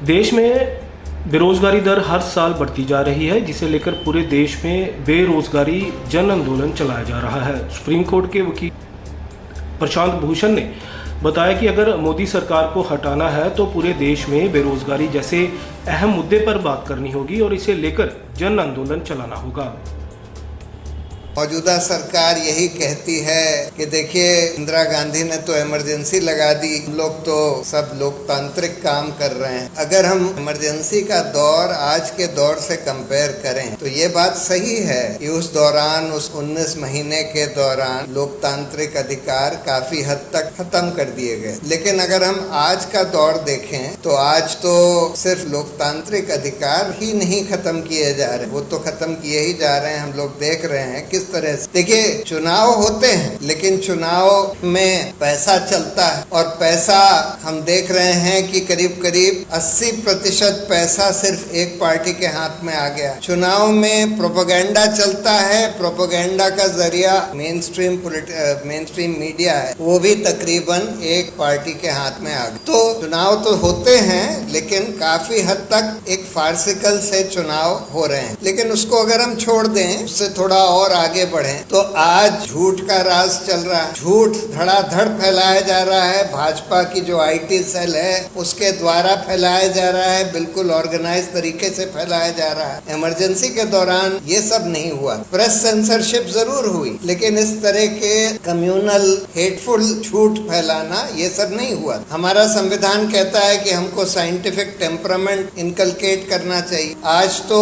देश में बेरोजगारी दर हर साल बढ़ती जा रही है, जिसे लेकर पूरे देश में बेरोजगारी जन आंदोलन चलाया जा रहा है। सुप्रीम कोर्ट के वकील प्रशांत भूषण ने बताया कि अगर मोदी सरकार को हटाना है तो पूरे देश में बेरोजगारी जैसे अहम मुद्दे पर बात करनी होगी और इसे लेकर जन आंदोलन चलाना होगा। मौजूदा सरकार यही कहती है कि देखिए, इंदिरा गांधी ने तो इमरजेंसी लगा दी, हम लोग तो सब लोकतांत्रिक काम कर रहे हैं। अगर हम इमरजेंसी का दौर आज के दौर से कंपेयर करें तो ये बात सही है कि उस दौरान, उस 19 महीने के दौरान लोकतांत्रिक अधिकार काफी हद तक खत्म कर दिए गए। लेकिन अगर हम आज का दौर देखें तो आज तो सिर्फ लोकतांत्रिक अधिकार ही नहीं खत्म किए जा रहे, वो तो खत्म किए ही जा रहे हैं। हम लोग देख रहे हैं किस तरह से, देखिए, चुनाव होते हैं लेकिन चुनाव में पैसा चलता है और पैसा हम देख रहे हैं कि करीब करीब 80% पैसा सिर्फ एक पार्टी के हाथ में आ गया। चुनाव में प्रोपेगेंडा चलता है, प्रोपेगेंडा का जरिया मेन स्ट्रीम मीडिया है, वो भी तकरीबन एक पार्टी के हाथ में आ गया। तो चुनाव तो होते हैं लेकिन काफी हद तक एक फार्सिकल से चुनाव हो रहे हैं। लेकिन उसको अगर हम छोड़ दें, उससे थोड़ा और आगे बढ़े तो आज झूठ का राज चल रहा है। झूठ धड़ाधड़ फैलाया जा रहा है। भाजपा की जो आईटी सेल है उसके द्वारा फैलाया जा रहा है, बिल्कुल ऑर्गेनाइज तरीके से फैलाया जा रहा है। इमरजेंसी के दौरान ये सब नहीं हुआ। प्रेस सेंसरशिप जरूर हुई लेकिन इस तरह के कम्युनल हेटफुल झूठ फैलाना ये सब नहीं हुआ। हमारा संविधान कहता है कि हमको साइंटिफिक टेम्परामेंट इनकलकेट करना चाहिए। आज तो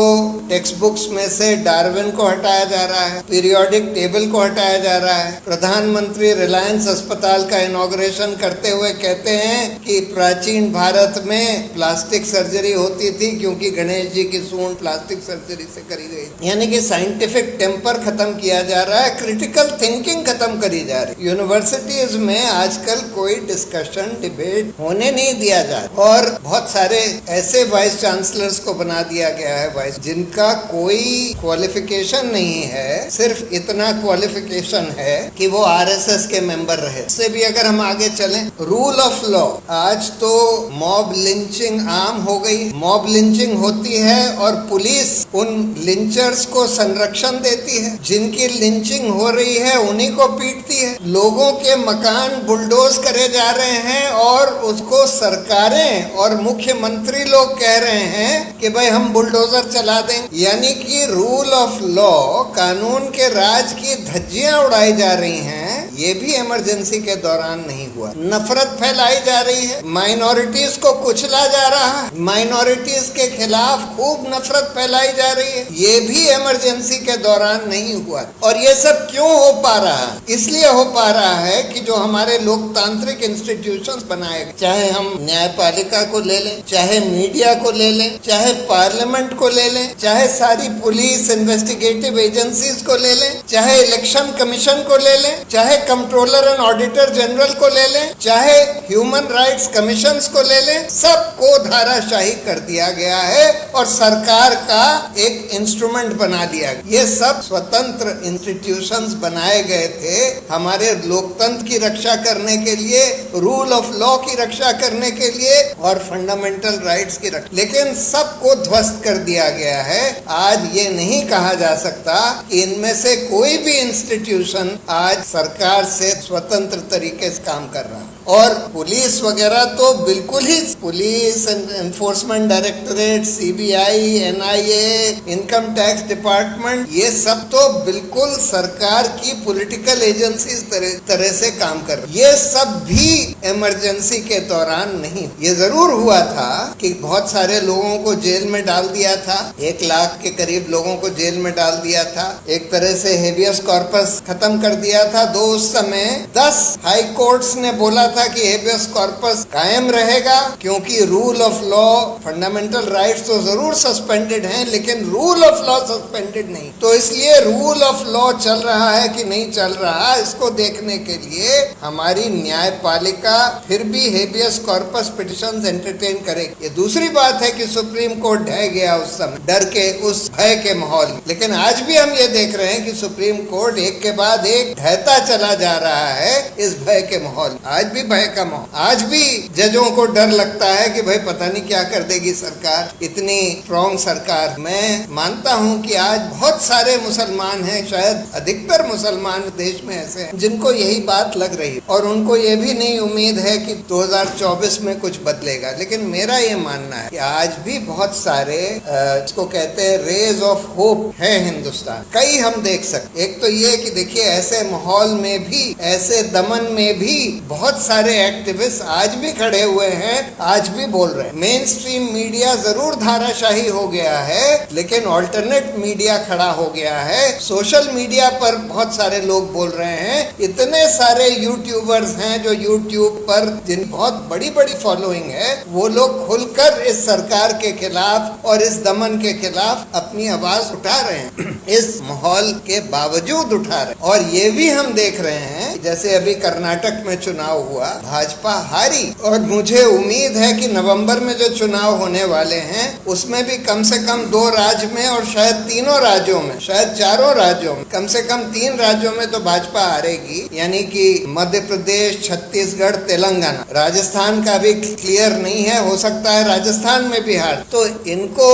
टेक्स्ट बुक्स में से डार्विन को हटाया जा रहा है, पीरियोडिक टेबल को हटाया जा रहा है। प्रधानमंत्री रिलायंस अस्पताल का इनॉग्रेशन करते हुए कहते हैं कि प्राचीन भारत में प्लास्टिक सर्जरी होती थी क्योंकि गणेश जी की सूंड प्लास्टिक सर्जरी से करी गई। यानी कि साइंटिफिक टेम्पर खत्म किया जा रहा है, क्रिटिकल थिंकिंग खत्म करी जा रही है। यूनिवर्सिटीज में आजकल कोई डिस्कशन, डिबेट होने नहीं दिया जा रहा और बहुत सारे ऐसे वाइस चांसलर्स को बना दिया गया है जिनका कोई क्वालिफिकेशन नहीं है, सिर्फ इतना क्वालिफिकेशन है कि वो आरएसएस के मेंबर रहे। इससे भी अगर हम आगे चलें, रूल ऑफ लॉ, आज तो मॉब लिंचिंग आम हो गई। मॉब लिंचिंग होती है और पुलिस उन लिंचर्स को संरक्षण देती है। जिनकी लिंचिंग हो रही है उन्हीं को पीटती है। लोगों के मकान बुलडोज करे जा रहे हैं और उसको सरकारें और मुख्यमंत्री लोग कह रहे हैं कि भाई हम बुलडोजर चला दें। यानी कि रूल ऑफ लॉ, कानून के राज की धज्जियां उड़ाई जा रही हैं। ये भी इमरजेंसी के दौरान नहीं हुआ। नफरत फैलाई जा रही है, माइनॉरिटीज को कुचला जा रहा है, माइनॉरिटीज के खिलाफ खूब नफरत फैलाई जा रही है। ये भी इमरजेंसी के दौरान नहीं हुआ। और ये सब क्यों हो पा रहा है? इसलिए हो पा रहा है कि जो हमारे लोकतांत्रिक इंस्टीट्यूशंस बनाए गए, चाहे हम न्यायपालिका को ले लें, चाहे मीडिया को ले लें, चाहे पार्लियामेंट को ले लें, चाहे सारी पुलिस इन्वेस्टिगेटिव एजेंसीज को ले लें, चाहे इलेक्शन कमीशन को ले लें, चाहे कंट्रोलर एंड ऑडिटर जनरल को ले लें, चाहे ह्यूमन राइट्स कमीशन को ले लें, सबको धाराशाही कर दिया गया है और सरकार का एक इंस्ट्रूमेंट बना दिया गया। ये सब स्वतंत्र इंस्टीट्यूशंस बनाए गए थे हमारे लोकतंत्र की रक्षा करने के लिए, रूल ऑफ लॉ की रक्षा करने के लिए और फंडामेंटल राइट्स की रक्षा, लेकिन सबको ध्वस्त कर दिया गया है। आज ये नहीं कहा जा सकता कि इनमें से कोई भी इंस्टीट्यूशन आज सरकार से स्वतंत्र तरीके से काम कर रहा है। और पुलिस वगैरह तो बिल्कुल ही, police enforcement directorate, CBI, NIA, income tax department, ये सब तो बिल्कुल सरकार की पॉलिटिकल एजेंसीज तरह से काम कर रही। ये सब भी इमरजेंसी के दौरान नहीं। ये जरूर हुआ था कि बहुत सारे लोगों को जेल में डाल दिया था, 1 लाख के करीब लोगों को जेल में डाल दिया था। एक तरह से हेबियस कॉर्पस खत्म कर दिया था। उस समय 10 हाई कोर्ट्स ने बोला था कि हेबियस कॉर्पस कायम रहेगा क्योंकि rule of law, fundamental rights तो जरूर सस्पेंडेड हैं लेकिन रूल ऑफ लॉ सस्पेंडेड नहीं। तो इसलिए रूल ऑफ लॉ चल रहा है कि नहीं चल रहा, इसको देखने के लिए हमारी न्यायपालिका फिर भी हेबियस कॉर्पस पिटिशंस एंटरटेन करेगी। ये दूसरी बात है कि सुप्रीम कोर्ट ढह गया उस समय डर के, उस भय के माहौल में। लेकिन आज भी हम ये देख रहे हैं कि सुप्रीम कोर्ट एक के बाद एक ढहता चला जा रहा है इस भय के माहौल। आज भी भी भय का माहौल, आज भी जजों को डर लगता है कि भाई पता नहीं क्या कर देगी सरकार, इतनी स्ट्रॉन्ग सरकार। मैं मानता हूं कि आज बहुत सारे मुसलमान हैं, शायद अधिकतर मुसलमान देश में ऐसे हैं जिनको यही बात लग रही है और उनको ये भी नहीं उम्मीद है कि 2024 में कुछ बदलेगा। लेकिन मेरा ये मानना है कि आज भी बहुत सारे इसको कहते हैं रेज ऑफ होप है हिंदुस्तान। कई हम देख सकते, एक तो ये कि देखिए ऐसे माहौल में भी, ऐसे दमन में भी बहुत सारे एक्टिविस्ट आज भी खड़े हुए हैं, आज भी बोल रहे हैं। मेन स्ट्रीम मीडिया जरूर धाराशाही हो गया है, लेकिन ऑल्टरनेट मीडिया खड़ा हो गया है। सोशल मीडिया पर बहुत सारे लोग बोल रहे हैं, इतने सारे यूट्यूबर्स हैं जो यूट्यूब पर जिन बहुत बड़ी बड़ी फॉलोइंग है, वो लोग खुलकर इस सरकार के खिलाफ और इस दमन के खिलाफ अपनी आवाज उठा रहे हैं, इस माहौल के बावजूद उठा रहे हैं। और ये भी हम देख रहे हैं, जैसे अभी कर्नाटक में चुनाव हुआ, भाजपा हारी, और मुझे उम्मीद है कि नवंबर में जो चुनाव होने वाले हैं उसमें भी कम से कम 2 राज्य में और शायद 3 राज्यों में, शायद 4 राज्यों में, कम से कम 3 राज्यों में तो भाजपा हारेगी, यानी कि मध्य प्रदेश, छत्तीसगढ़, तेलंगाना। राजस्थान का भी क्लियर नहीं है, हो सकता है राजस्थान में भी हार। तो इनको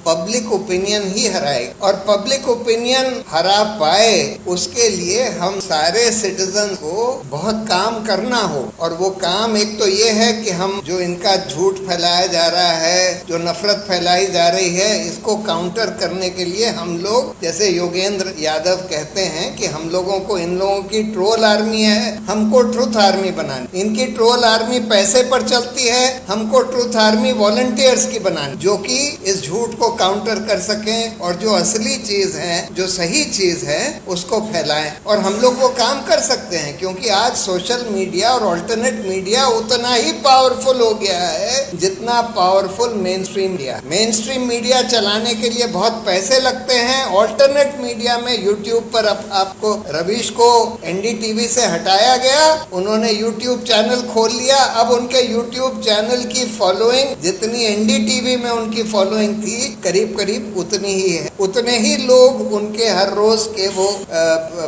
पब्लिक ओपिनियन ही हराएगी, और पब्लिक ओपिनियन हरा पाए उसके लिए हम सारे सिटीजन को बहुत काम करना हो। और वो काम एक तो ये है कि हम जो इनका झूठ फैलाया जा रहा है, जो नफरत फैलाई जा रही है, इसको काउंटर करने के लिए हम लोग, जैसे योगेंद्र यादव कहते हैं कि हम लोगों को, इन लोगों की ट्रोल आर्मी है, हमको ट्रूथ आर्मी बनानी। इनकी ट्रोल आर्मी पैसे पर चलती है, हमको ट्रूथ आर्मी वॉलंटियर्स की बनानी, जो कि इस झूठ को काउंटर कर सकें और जो असली चीज है, जो सही चीज है, उसको फैलाएं। और हम लोग वो काम कर सकते हैं, क्योंकि आज सोशल मीडिया और ऑल्टरनेट मीडिया उतना ही पावरफुल हो गया है जितना powerful main stream media. Main stream media चलाने के लिए बहुत पैसे लगते हैं। ऑल्टरनेट मीडिया में यूट्यूब पर आपको रवीश को एनडीटीवी से हटाया गया, उन्होंने यूट्यूब चैनल खोल लिया। अब उनके यूट्यूब चैनल की फॉलोइंग जितनी एनडीटीवी में उनकी फॉलोइंग थी, करीब करीब उतनी ही है। उतने ही लोग उनके हर रोज के वो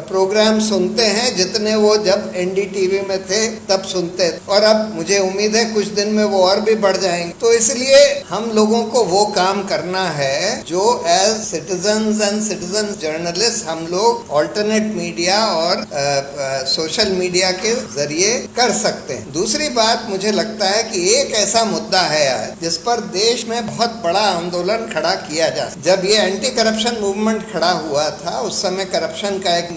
प्रोग्राम सुनते हैं जितने वो जब एनडीटीवी में थे तब सुनते थे। और अब मुझे उम्मीद है कुछ दिन में वो और भी बढ़ जाएंगे। तो इसलिए हम लोगों को वो काम करना है जो as citizens and citizen journalist हम लोग ऑल्टरनेट मीडिया और सोशल मीडिया के जरिए कर सकते हैं। दूसरी बात, मुझे लगता है कि एक ऐसा मुद्दा है आज जिस पर देश में बहुत बड़ा आंदोलन खड़ा किया जा। जब ये एंटी करप्शन मूवमेंट खड़ा हुआ था, उस समय करप्शन का एक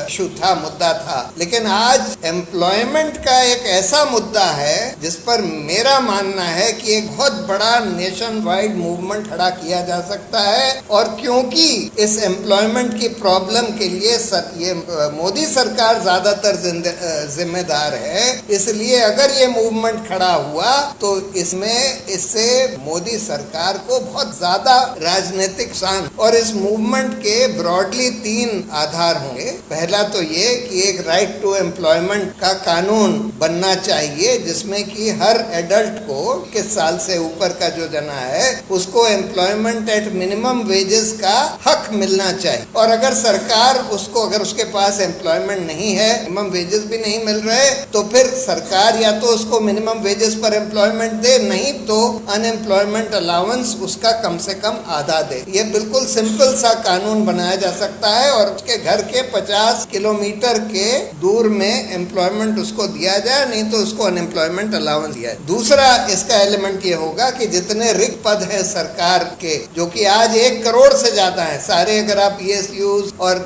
इशू था, मुद्दा था। लेकिन आज एम्प्लॉयमेंट का एक ऐसा मुद्दा है जिस पर मेरा मानना है कि एक बहुत बड़ा नेशन वाइड मूवमेंट खड़ा किया जा सकता है। और क्योंकि इस एम्प्लॉयमेंट की प्रॉब्लम के लिए ये मोदी सरकार ज्यादातर जिम्मेदार है, इसलिए अगर ये मूवमेंट खड़ा हुआ तो इससे मोदी सरकार को बहुत ज्यादा राजनीतिक शान। और इस मूवमेंट के ब्रॉडली 3 आधार होंगे। पहला तो ये कि एक राइट टू एम्प्लॉयमेंट का कानून बनना चाहिए, जिसमें कि हर एडल्ट को 21 साल से ऊपर का जो जना है उसको एम्प्लॉयमेंट एट मिनिमम वेजेस का हक मिलना चाहिए। और अगर सरकार उसको, अगर उसके पास एम्प्लॉयमेंट नहीं है, मिनिमम वेजेस भी नहीं मिल रहे, तो फिर सरकार या तो उसको मिनिमम वेजेस पर एम्प्लॉयमेंट दे, नहीं तो अनएम्प्लॉयमेंट अलाउंस उसका कम से कम आधा दे। ये बिल्कुल सिंपल सा कानून बनाया जा सकता है और उसके घर के 50 किलोमीटर के दूर में एम्प्लॉयमेंट उसको दिया जाए, नहीं तो उसको अनएम्प्लॉयमेंट अलाउंस दिया जाए। दूसरा इसका एलिमेंट ये होगा कि जितने रिक्त पद है सरकार के, जो कि आज 1 करोड़ से ज्यादा है सारे, अगर आप PSUs और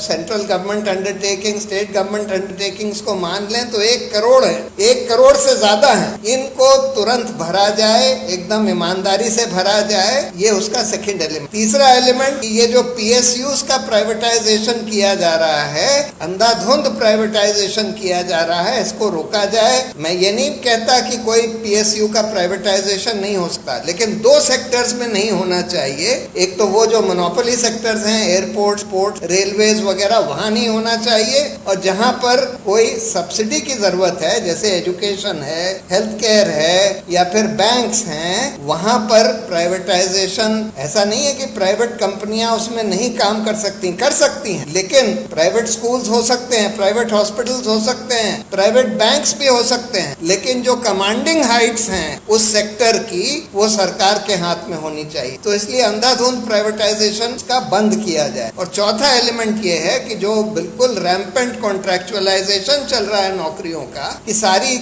central government undertaking, state government undertakings को मान लें तो 1 करोड़ है, 1 करोड़ से ज्यादा है। इनको तुरंत भरा जाए, एकदम ईमानदारी से भरा जाए, ये उसका सेकंड एलिमेंट। तीसरा एलिमेंट, ये जो PSUs का प्राइवेटाइजेशन किया जा रहा है, अंधाधुंध प्राइवेटाइजेशन किया जा रहा है, इसको रोका जाए। मैं ये नहीं कहता कि कोई PSU का प्राइवेटाइजेशन नहीं हो सकता, लेकिन 2 सेक्टर्स में नहीं होना चाहिए। एक तो वो जो मोनोपोली सेक्टर्स हैं, एयरपोर्ट, पोर्ट, रेलवेज वगैरह, वहां नहीं होना चाहिए। और जहां पर कोई सब्सिडी की जरूरत है, जैसे एजुकेशन है, हेल्थ केयर है या फिर बैंक्स हैं, वहां पर प्राइवेटाइजेशन प्राइवेटाइजेशन ऐसा नहीं है कि प्राइवेट कंपनियां उसमें नहीं काम कर सकती हैं, लेकिन प्राइवेट स्कूल्स हो सकते हैं, प्राइवेट हॉस्पिटल्स हो सकते हैं, प्राइवेट बैंक्स भी हो सकते हैं, लेकिन जो कमांडिंग हाइट्स हैं उस सेक्टर की वो सरकार के हाथ में होनी चाहिए। तो इसलिए अंधाधुंध प्राइवेटाइजेशन का बंद किया जाए। और चौथा एलिमेंट ये है कि जो बिल्कुल रैम्पेंट कॉन्ट्रैक्चुअलाइजेशन चल रहा है नौकरियों का, कि सारी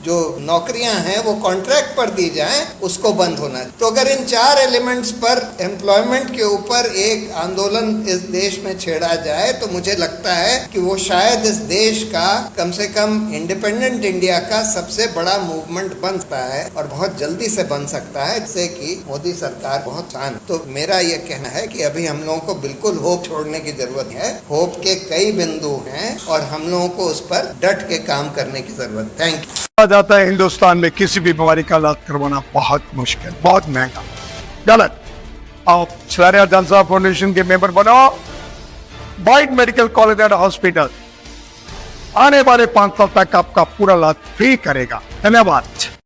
जो नौकरियां हैं वो कॉन्ट्रैक्ट पर दी जाएं, उसको बंद होना है। तो अगर इन 4 एलिमेंट्स पर एम्प्लॉयमेंट के ऊपर एक आंदोलन इस देश में छेड़ा जाए तो मुझे लगता है कि वो शायद इस देश का कम से कम इंडिपेंडेंट इंडिया का सबसे बड़ा मूवमेंट बन सकता है और बहुत जल्दी से बन सकता है, जिससे कि मोदी सरकार बहुत शांत। तो मेरा ये कहना है कि अभी हम लोगों को बिल्कुल होप छोड़ने की जरूरत है। होप के कई बिंदु हैं और हम लोगों को उस पर डट के काम करने की जरूरत है। Thank you. कहा जाता है हिंदुस्तान में किसी भी बीमारी का इलाज करवाना बहुत मुश्किल, बहुत महंगा। गलत। आप शहरिया जलसा फाउंडेशन के मेंबर बनो, बाइट मेडिकल कॉलेज एंड हॉस्पिटल आने वाले 5 साल तक आपका पूरा इलाज फ्री करेगा। धन्यवाद।